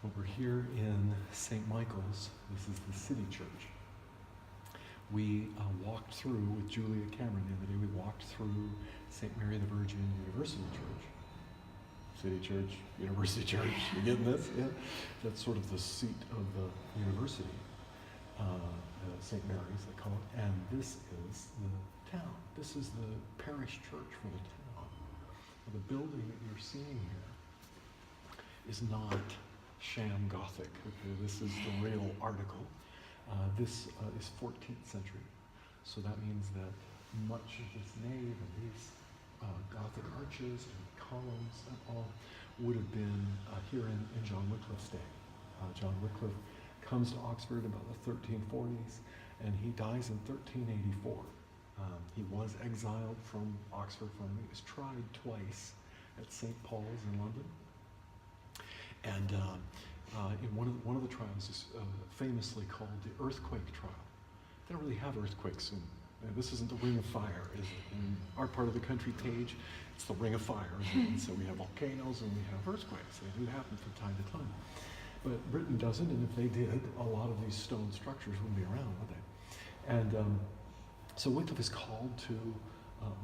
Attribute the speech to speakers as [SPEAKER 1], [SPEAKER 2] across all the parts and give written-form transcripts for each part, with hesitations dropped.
[SPEAKER 1] Well, we're here in St. Michael's. This is the city church. We walked through with Julia Cameron the other day. We walked through St. Mary the Virgin University Church. City church, university church. You getting this? Yeah. That's sort of the seat of the university. St. Mary's, they call it. And this is the town. This is the parish church for the town. The building that you're seeing here is not sham Gothic. Okay, this is the real article. This is 14th century, so that means that much of this nave and these Gothic arches and columns and all would have been here in John Wycliffe's day. John Wycliffe comes to Oxford about the 1340s, and he dies in 1384. He was exiled from Oxford. He was tried twice at St. Paul's in London. And in one of the trials is famously called the earthquake trial. They don't really have earthquakes this isn't the Ring of Fire, is it? In our part of the country page, it's the Ring of Fire. And so we have volcanoes and we have earthquakes. They do happen from time to time. But Britain doesn't, and if they did, a lot of these stone structures wouldn't be around, would they? And so Wycliffe is called to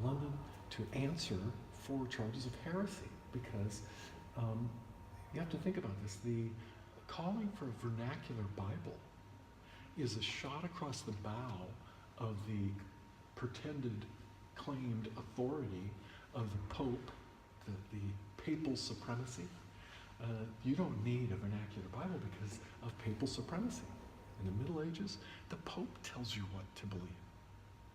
[SPEAKER 1] London to answer for charges of heresy, because you have to think about this. The calling for a vernacular Bible is a shot across the bow of the pretended claimed authority of the Pope, the papal supremacy. You don't need a vernacular Bible because of papal supremacy. In the Middle Ages, the Pope tells you what to believe.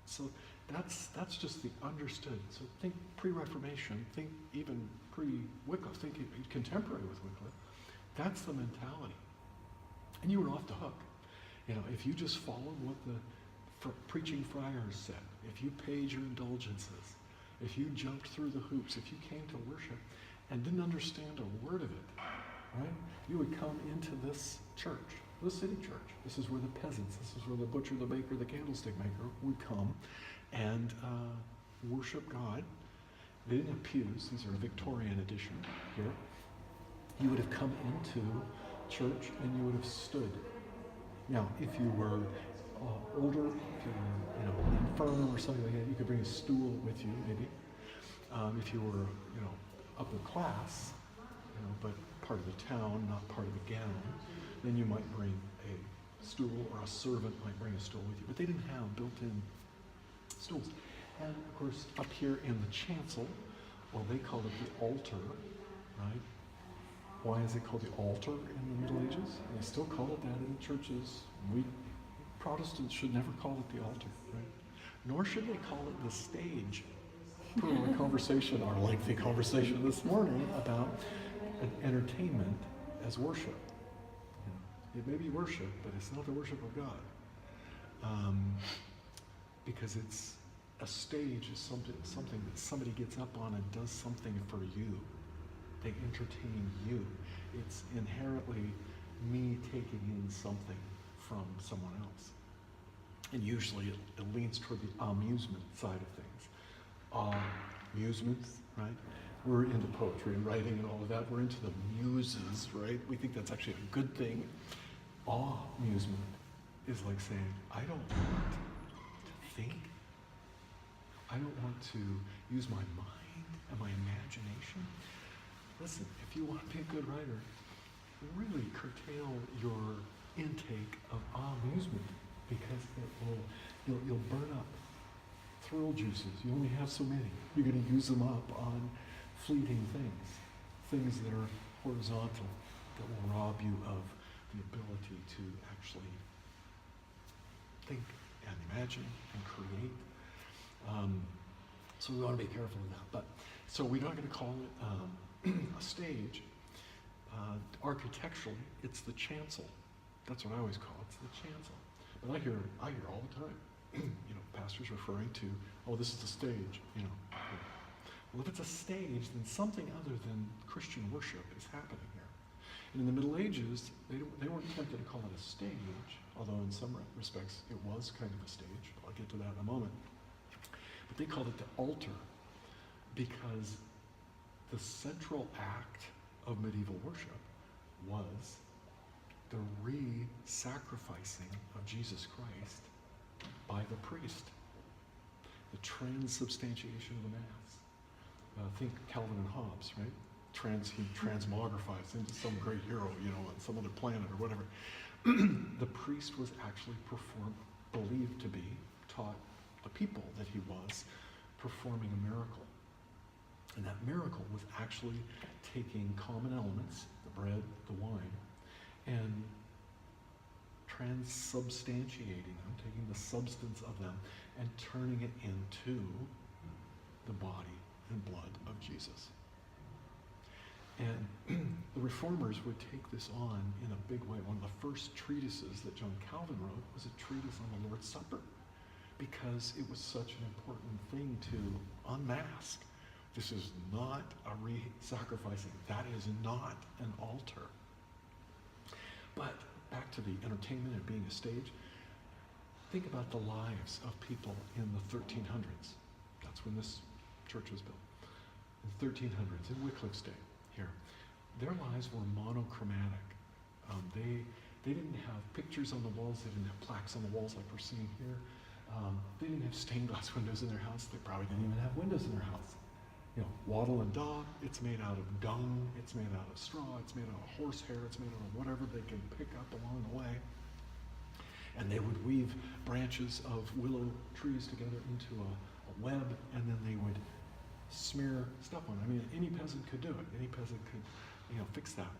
[SPEAKER 1] So that's just the understood. So think pre-Reformation, think even pre-Wycliffe, think contemporary with Wycliffe. That's the mentality. And you were off the hook. You know, if you just followed what the preaching friars said, if you paid your indulgences, if you jumped through the hoops, if you came to worship and didn't understand a word of it, right? You would come into this church, the city church. This is where the peasants, this is where the butcher, the baker, the candlestick maker would come and worship God. They didn't have pews. These are a Victorian edition here. You would have come into church and you would have stood. Now, if you were older, if you were, infirm or something like that, you could bring a stool with you, maybe. If you were, upper class, but part of the town, not part of the gown, then you might bring a stool, or a servant might bring a stool with you. But they didn't have built-in stools. And of course, up here in the chancel, well, they called it the altar, right? Why is it called the altar in the Middle Ages? They still call it that in churches. We Protestants should never call it the altar, right? Nor should they call it the stage. Per our conversation, our lengthy conversation this morning about entertainment as worship. It may be worship, but it's not the worship of God. Because it's a stage is something that somebody gets up on and does something for you. They entertain you. It's inherently me taking in something from someone else. And usually it leans toward the amusement side of things. Amusements, right? We're into poetry and writing and all of that. We're into the muses, right? We think that's actually a good thing. Amusement is like saying, I don't want to think. I don't want to use my mind and my imagination. Listen, if you want to be a good writer, really curtail your intake of amusement, because you'll burn up thrill juices. You only have so many. You're going to use them up on fleeting things that are horizontal, that will rob you of the ability to actually think and imagine and create. So we want to be careful of that. So we're not going to call it a stage. Architecturally, it's the chancel. That's what I always call it. It's the chancel. But I hear all the time, pastors referring to, this is the stage. Well, if it's a stage, then something other than Christian worship is happening here. And in the Middle Ages, they weren't tempted to call it a stage, although in some respects it was kind of a stage. I'll get to that in a moment. But they called it the altar because the central act of medieval worship was the re-sacrificing of Jesus Christ by the priest. The transubstantiation of the Mass. Think Calvin and Hobbes, right? He transmogrifies into some great hero, on some other planet or whatever. The priest was actually believed to be, taught the people that he was performing a miracle. And that miracle was actually taking common elements, the bread, the wine, and transubstantiating them, taking the substance of them, and turning it into the body and blood of Jesus. And the Reformers would take this on in a big way. One of the first treatises that John Calvin wrote was a treatise on the Lord's Supper, because it was such an important thing to unmask. This is not a re-sacrificing. That is not an altar. But back to the entertainment and being a stage, think about the lives of people in the 1300s. That's when this church was built. In the 1300s, in Wycliffe's day, here. Their lives were monochromatic. They didn't have pictures on the walls. They didn't have plaques on the walls like we're seeing here. They didn't have stained glass windows in their house. They probably didn't even have windows in their house. Wattle and daub, it's made out of dung, it's made out of straw, it's made out of horsehair, it's made out of whatever they can pick up along the way. And they would weave branches of willow trees together into a web, and then they would smear stuff on it. I mean, any peasant could do it. Any peasant could, fix that.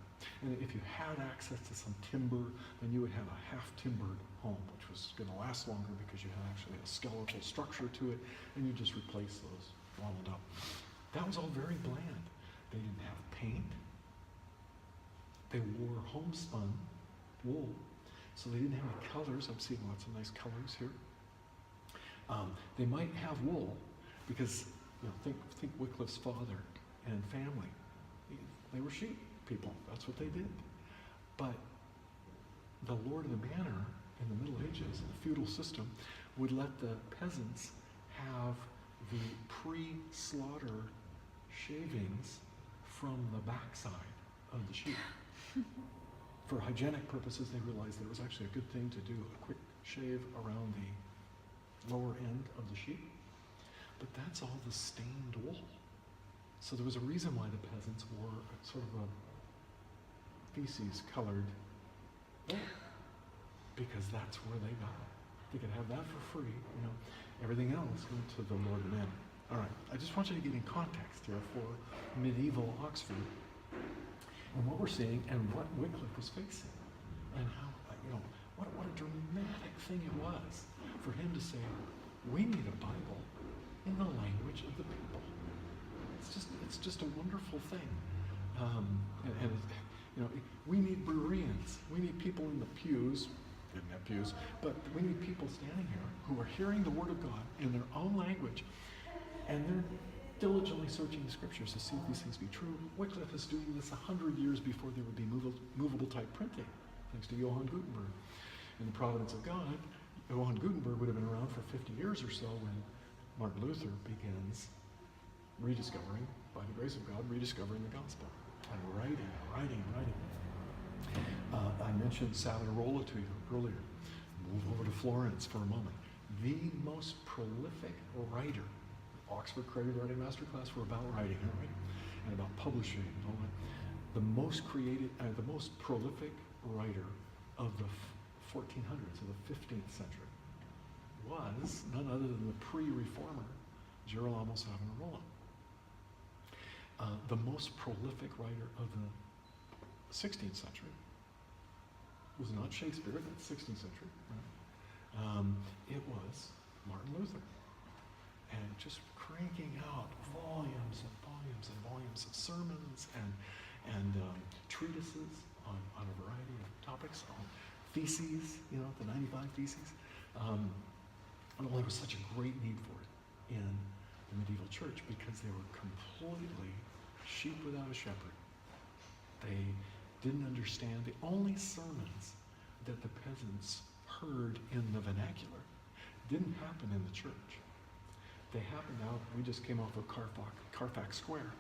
[SPEAKER 1] And if you had access to some timber, then you would have a half-timbered home, which was going to last longer because you had actually a skeletal structure to it, and you just replace those walled up. That was all very bland. They didn't have paint. They wore homespun wool, so they didn't have any colors. I'm seeing lots of nice colors here. They might have wool because, think Wycliffe's father and family. They were sheep people. That's what they did. But the lord of the manor in the Middle Ages, the feudal system, would let the peasants have the pre-slaughter shavings from the backside of the sheep. For hygienic purposes, they realized that it was actually a good thing to do a quick shave around the lower end of the sheep. But that's all the stained wool. So there was a reason why the peasants wore sort of a feces-colored wool, because that's where they got it. They could have that for free, Everything else went to the lord of the manor. All right, I just want you to get in context here for medieval Oxford and what we're seeing and what Wycliffe was facing, and how, what a dramatic thing it was for him to say, we need a Bible in the language of the people. It's just a wonderful thing. We need Bereans. We need people in the pews. Didn't have pews, but we need people standing here who are hearing the Word of God in their own language, and they're diligently searching the Scriptures to see if these things be true. Wycliffe is doing this 100 years before there would be movable type printing, thanks to Johann Gutenberg. In the providence of God, Johann Gutenberg would have been around for 50 years or so when Martin Luther begins rediscovering, by the grace of God, rediscovering the gospel and writing. I mentioned Savonarola to you earlier. Move over to Florence for a moment. The most prolific writer, Oxford Creative Writing Masterclass were about writing, right? And about publishing and all that. The most prolific writer of the 1400s, of the 15th century, was none other than the pre-reformer Girolamo Savonarola. The most prolific writer of the 16th century was not Shakespeare, that's 16th century, right? It was Martin Luther. And just cranking out volumes and volumes and volumes of sermons and treatises on a variety of topics, on theses, the 95 theses. And there was such a great need for it in the medieval church because they were completely sheep without a shepherd. They didn't understand the only sermons that the peasants heard in the vernacular didn't happen in the church. They happened out, we just came off of Carfax Square.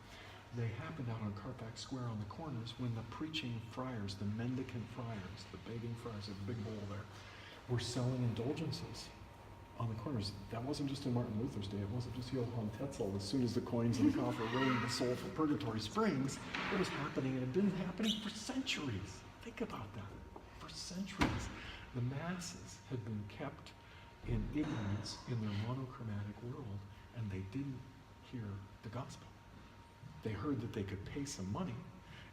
[SPEAKER 1] They happened out on Carfax Square on the corners when the preaching friars, the mendicant friars, the begging friars, a big bowl there, were selling indulgences on the corners. That wasn't just in Martin Luther's day. It wasn't just Johann Tetzel. As soon as the coins in the coffer rained the soul for Purgatory Springs, it was happening, and it had been happening for centuries. Think about that. For centuries, the masses had been kept in ignorance in their monochromatic world, and they didn't hear the gospel. They heard that they could pay some money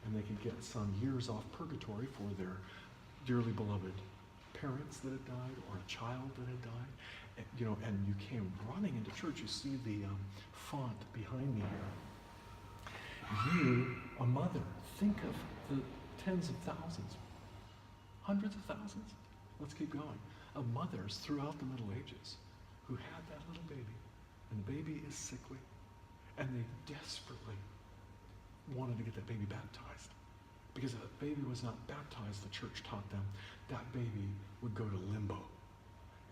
[SPEAKER 1] and they could get some years off purgatory for their dearly beloved parents that had died or a child that had died. And you came running into church. You see the font behind me here. You, a mother, think of the tens of thousands, hundreds of thousands, let's keep going, of mothers throughout the Middle Ages who had that little baby, and the baby is sickly, and they desperately wanted to get that baby baptized. Because if that baby was not baptized, the church taught them, that baby would go to limbo.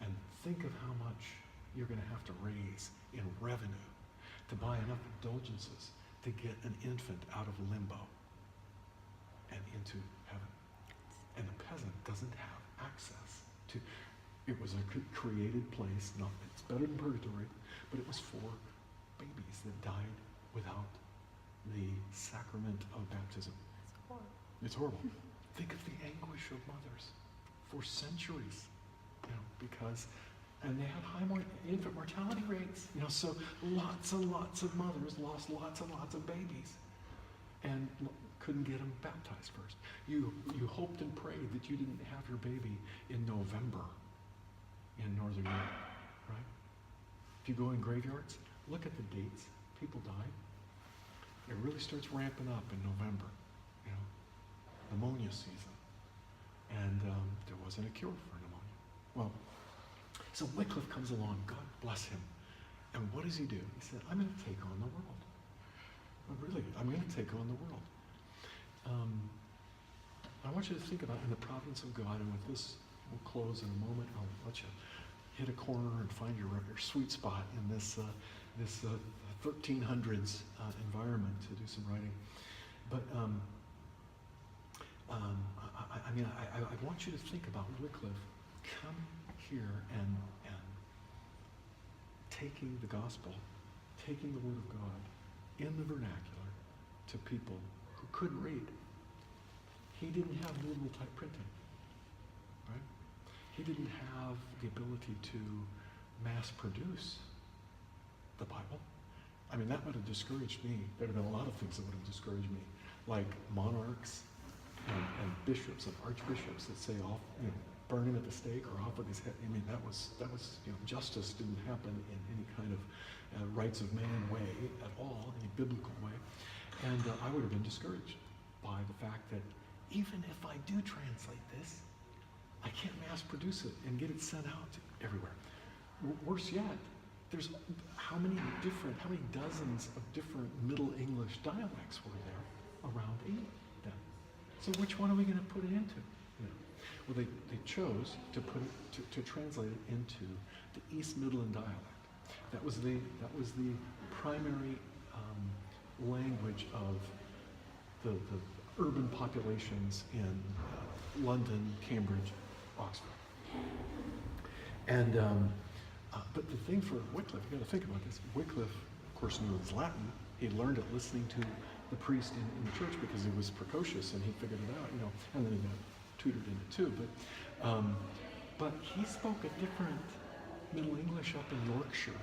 [SPEAKER 1] And think of how much you're going to have to raise in revenue to buy enough indulgences to get an infant out of limbo and into heaven. And the peasant doesn't have access to, it was a created place, it's better than purgatory, but it was for babies that died without the sacrament of baptism. It's horrible. Think of the anguish of mothers for centuries, because, and they had high infant mortality rates, so lots and lots of mothers lost lots and lots of babies and couldn't get them baptized first. You hoped and prayed that you didn't have your baby in November in Northern Europe, right? If you go in graveyards, look at the dates. People died. It really starts ramping up in November, pneumonia season. And there wasn't a cure for pneumonia. Well, so Wycliffe comes along, God bless him. And what does he do? He said, I'm going to take on the world. Really, I'm going to take on the world. I want you to think about in the providence of God, and with this, we'll close in a moment. I'll let you hit a corner and find your sweet spot in this 1300s environment to do some writing. But I want you to think about Wycliffe coming here and taking the gospel, taking the word of God in the vernacular to people who couldn't read. He didn't have movable type printing, right? He didn't have the ability to mass produce the Bible. That would have discouraged me. There would have been a lot of things that would have discouraged me, like monarchs and bishops and archbishops that say, burn him at the stake or off with his head. That was justice didn't happen in any kind of rights of man way at all, any biblical way. And I would have been discouraged by the fact that even if I do translate this, I can't mass produce it and get it sent out everywhere. Worse yet, there's how many dozens of different Middle English dialects were there around England then? So which one are we going to put it into? Well, they chose to put it to translate it into the East Midland dialect. That was the primary language of the urban populations in London, Cambridge, Oxford. And but the thing for Wycliffe, you got to think about this. Wycliffe, of course, knew his Latin. He learned it listening to the priest in the church because he was precocious and he figured it out, and then he got tutored in it too. But he spoke a different Middle English up in Yorkshire,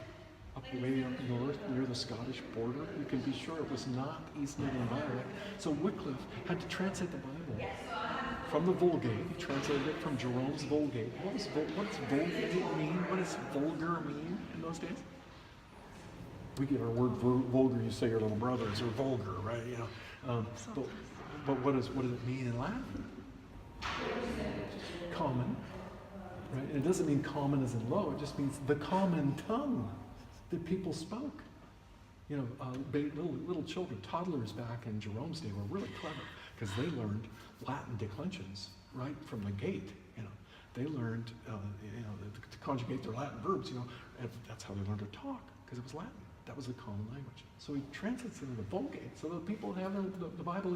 [SPEAKER 1] up way up north near the Scottish border. You can be sure it was not East Midland dialect. So Wycliffe had to translate the Bible from the Vulgate. He translated it from Jerome's Vulgate. What does Vulgate mean? What does vulgar mean in those days? We get our word vulgar. You say your little brothers are vulgar, right? But what does it mean in Latin? Common, right? And it doesn't mean common as in low. It just means the common tongue that people spoke. Little children, toddlers back in Jerome's day were really clever because they learned Latin declensions right from the gate. They learned to conjugate their Latin verbs. And that's how they learned to talk because it was Latin. That was a common language. So he translates it into Vulgate so that people have the Bible